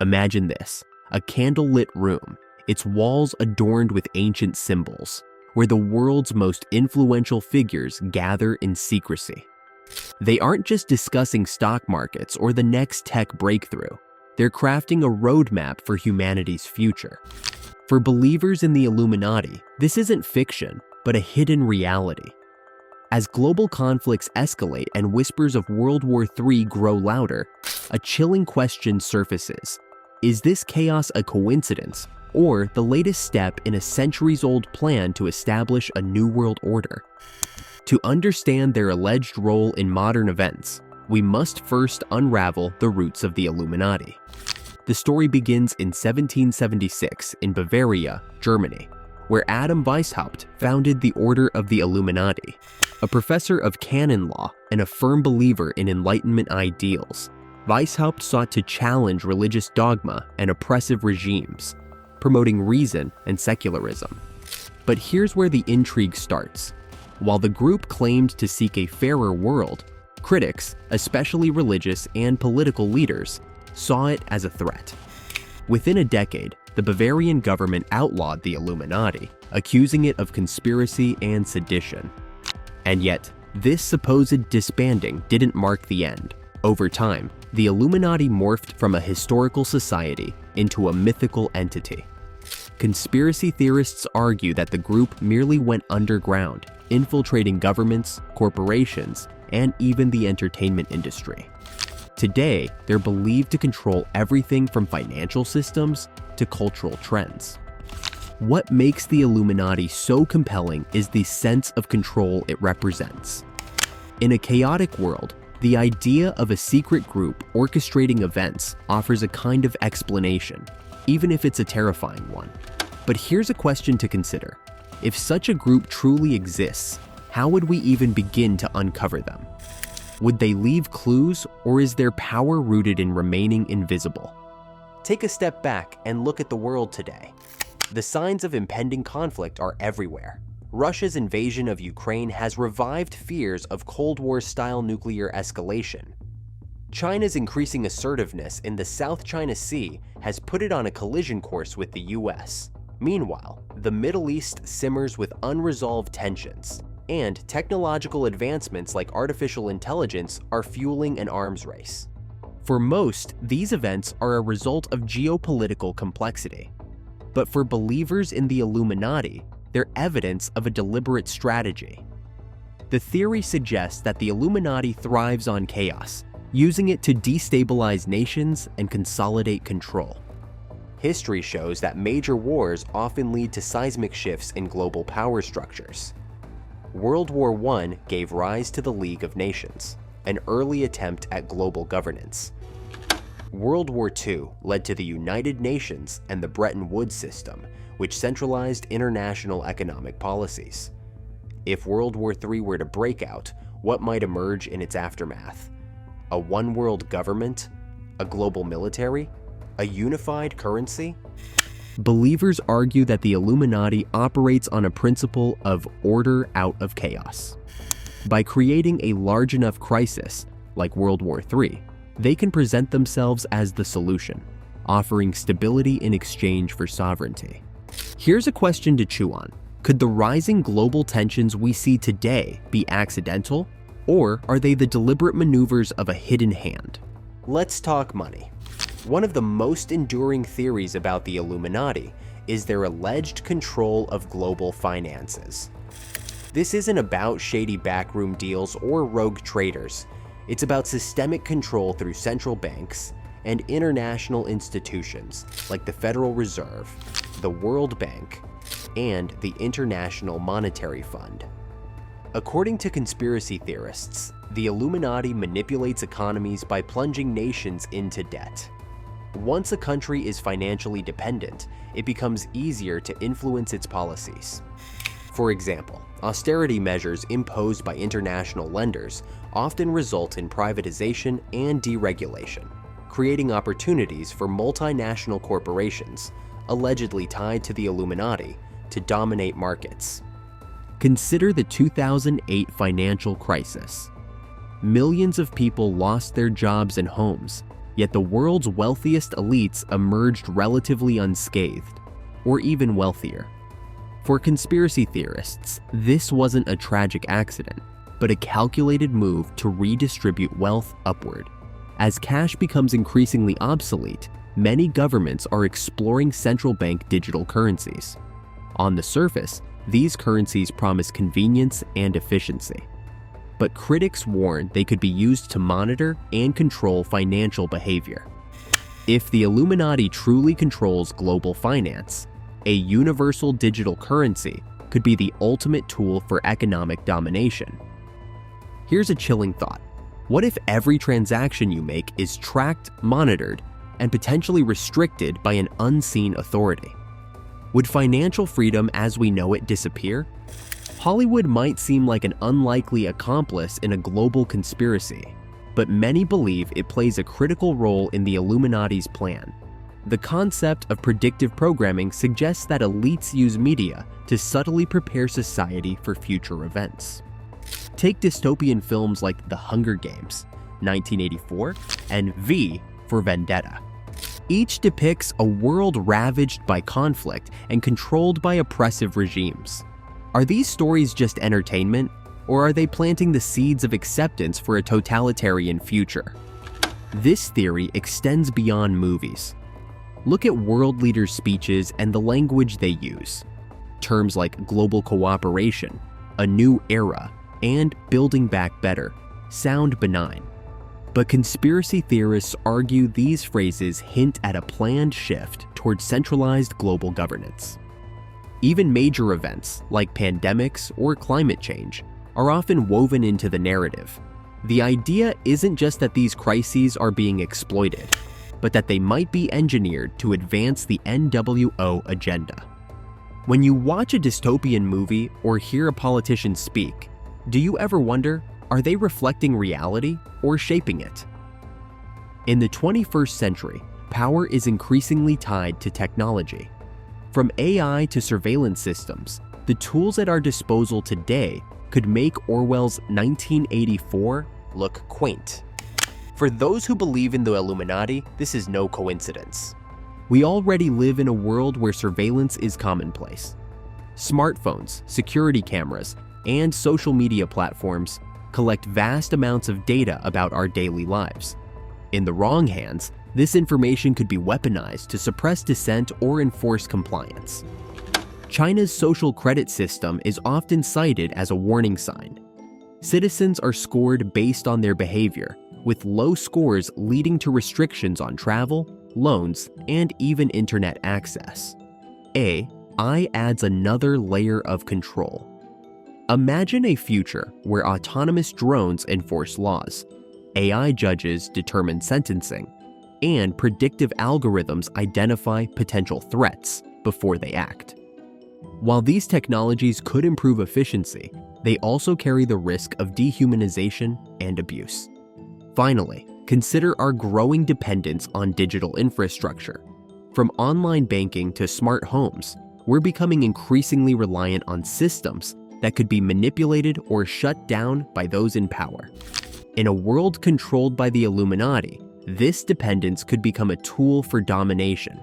Imagine this, a candlelit room, its walls adorned with ancient symbols, where the world's most influential figures gather in secrecy. They aren't just discussing stock markets or the next tech breakthrough. They're crafting a roadmap for humanity's future. For believers in the Illuminati, this isn't fiction, but a hidden reality. As global conflicts escalate and whispers of World War III grow louder, a chilling question surfaces. Is this chaos a coincidence, or the latest step in a centuries-old plan to establish a new world order? To understand their alleged role in modern events, we must first unravel the roots of the Illuminati. The story begins in 1776 in Bavaria, Germany, where Adam Weishaupt founded the Order of the Illuminati. A professor of canon law and a firm believer in Enlightenment ideals, Weishaupt sought to challenge religious dogma and oppressive regimes, promoting reason and secularism. But here's where the intrigue starts. While the group claimed to seek a fairer world, critics, especially religious and political leaders, saw it as a threat. Within a decade, the Bavarian government outlawed the Illuminati, accusing it of conspiracy and sedition. And yet, this supposed disbanding didn't mark the end. Over time, the Illuminati morphed from a historical society into a mythical entity. Conspiracy theorists argue that the group merely went underground, infiltrating governments, corporations, and even the entertainment industry. Today, they're believed to control everything from financial systems to cultural trends. What makes the Illuminati so compelling is the sense of control it represents. In a chaotic world, the idea of a secret group orchestrating events offers a kind of explanation, even if it's a terrifying one. But here's a question to consider. If such a group truly exists, how would we even begin to uncover them? Would they leave clues, or is their power rooted in remaining invisible? Take a step back and look at the world today. The signs of impending conflict are everywhere. Russia's invasion of Ukraine has revived fears of Cold War-style nuclear escalation. China's increasing assertiveness in the South China Sea has put it on a collision course with the US. Meanwhile, the Middle East simmers with unresolved tensions, and technological advancements like artificial intelligence are fueling an arms race. For most, these events are a result of geopolitical complexity. But for believers in the Illuminati, they're evidence of a deliberate strategy. The theory suggests that the Illuminati thrives on chaos, using it to destabilize nations and consolidate control. History shows that major wars often lead to seismic shifts in global power structures. World War I gave rise to the League of Nations, an early attempt at global governance. World War II led to the United Nations and the Bretton Woods system, which centralized international economic policies. If World War III were to break out, what might emerge in its aftermath? A one-world government? A global military? A unified currency? Believers argue that the Illuminati operates on a principle of order out of chaos. By creating a large enough crisis, like World War III, they can present themselves as the solution, offering stability in exchange for sovereignty. Here's a question to chew on. Could the rising global tensions we see today be accidental, or are they the deliberate maneuvers of a hidden hand? Let's talk money. One of the most enduring theories about the Illuminati is their alleged control of global finances. This isn't about shady backroom deals or rogue traders. It's about systemic control through central banks and international institutions like the Federal Reserve, the World Bank, and the International Monetary Fund. According to conspiracy theorists, the Illuminati manipulates economies by plunging nations into debt. Once a country is financially dependent, it becomes easier to influence its policies. For example, austerity measures imposed by international lenders often result in privatization and deregulation, creating opportunities for multinational corporations, allegedly tied to the Illuminati, to dominate markets. Consider the 2008 financial crisis. Millions of people lost their jobs and homes, yet the world's wealthiest elites emerged relatively unscathed, or even wealthier. For conspiracy theorists, this wasn't a tragic accident, but a calculated move to redistribute wealth upward. As cash becomes increasingly obsolete, many governments are exploring central bank digital currencies. On the surface, these currencies promise convenience and efficiency. But critics warn they could be used to monitor and control financial behavior. If the Illuminati truly controls global finance, a universal digital currency could be the ultimate tool for economic domination. Here's a chilling thought. What if every transaction you make is tracked, monitored, and potentially restricted by an unseen authority? Would financial freedom as we know it disappear? Hollywood might seem like an unlikely accomplice in a global conspiracy, but many believe it plays a critical role in the Illuminati's plan. The concept of predictive programming suggests that elites use media to subtly prepare society for future events. Take dystopian films like The Hunger Games, 1984, and V for Vendetta. Each depicts a world ravaged by conflict and controlled by oppressive regimes. Are these stories just entertainment, or are they planting the seeds of acceptance for a totalitarian future? This theory extends beyond movies. Look at world leaders' speeches and the language they use. Terms like global cooperation, a new era, and building back better sound benign. But conspiracy theorists argue these phrases hint at a planned shift towards centralized global governance. Even major events, like pandemics or climate change, are often woven into the narrative. The idea isn't just that these crises are being exploited, but that they might be engineered to advance the NWO agenda. When you watch a dystopian movie or hear a politician speak, do you ever wonder, are they reflecting reality or shaping it? In the 21st century, power is increasingly tied to technology. From AI to surveillance systems, the tools at our disposal today could make Orwell's 1984 look quaint. For those who believe in the Illuminati, this is no coincidence. We already live in a world where surveillance is commonplace. Smartphones, security cameras, and social media platforms collect vast amounts of data about our daily lives. In the wrong hands, this information could be weaponized to suppress dissent or enforce compliance. China's social credit system is often cited as a warning sign. Citizens are scored based on their behavior, with low scores leading to restrictions on travel, loans, and even internet access. AI adds another layer of control. Imagine a future where autonomous drones enforce laws, AI judges determine sentencing, and predictive algorithms identify potential threats before they act. While these technologies could improve efficiency, they also carry the risk of dehumanization and abuse. Finally, consider our growing dependence on digital infrastructure. From online banking to smart homes, we're becoming increasingly reliant on systems that could be manipulated or shut down by those in power. In a world controlled by the Illuminati, this dependence could become a tool for domination.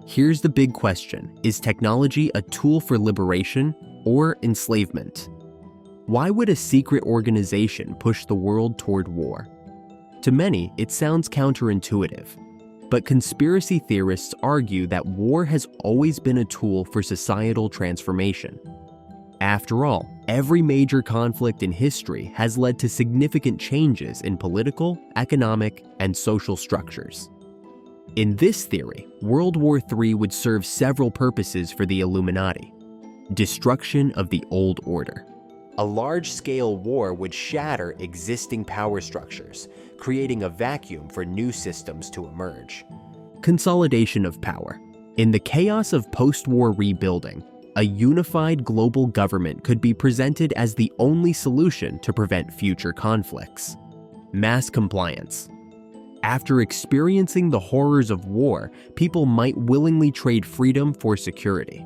Here's the big question: is technology a tool for liberation or enslavement? Why would a secret organization push the world toward war? To many, it sounds counterintuitive, but conspiracy theorists argue that war has always been a tool for societal transformation. After all, every major conflict in history has led to significant changes in political, economic, and social structures. In this theory, World War III would serve several purposes for the Illuminati. Destruction of the old order. A large-scale war would shatter existing power structures, creating a vacuum for new systems to emerge. Consolidation of power. In the chaos of post-war rebuilding, a unified global government could be presented as the only solution to prevent future conflicts. Mass compliance. After experiencing the horrors of war, people might willingly trade freedom for security.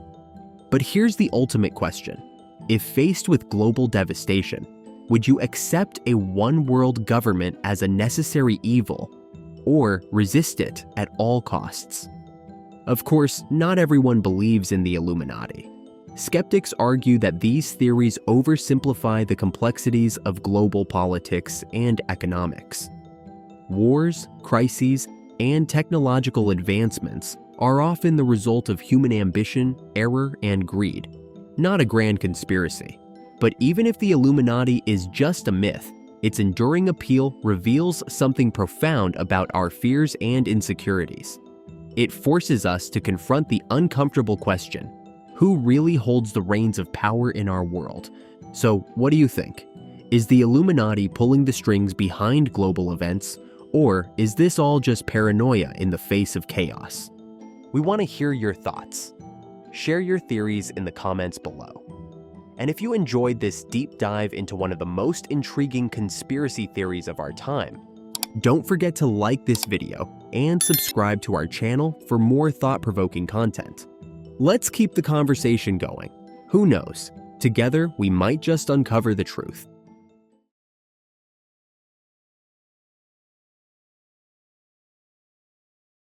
But here's the ultimate question. If faced with global devastation, would you accept a one-world government as a necessary evil, or resist it at all costs. Of course, not everyone believes in the Illuminati. Skeptics argue that these theories oversimplify the complexities of global politics and economics. Wars, crises, and technological advancements are often the result of human ambition, error, and greed, not a grand conspiracy. But even if the Illuminati is just a myth, its enduring appeal reveals something profound about our fears and insecurities. It forces us to confront the uncomfortable question: who really holds the reins of power in our world? So, what do you think? Is the Illuminati pulling the strings behind global events, or is this all just paranoia in the face of chaos? We want to hear your thoughts. Share your theories in the comments below. And if you enjoyed this deep dive into one of the most intriguing conspiracy theories of our time, don't forget to like this video and subscribe to our channel for more thought-provoking content. Let's keep the conversation going. Who knows? Together, we might just uncover the truth.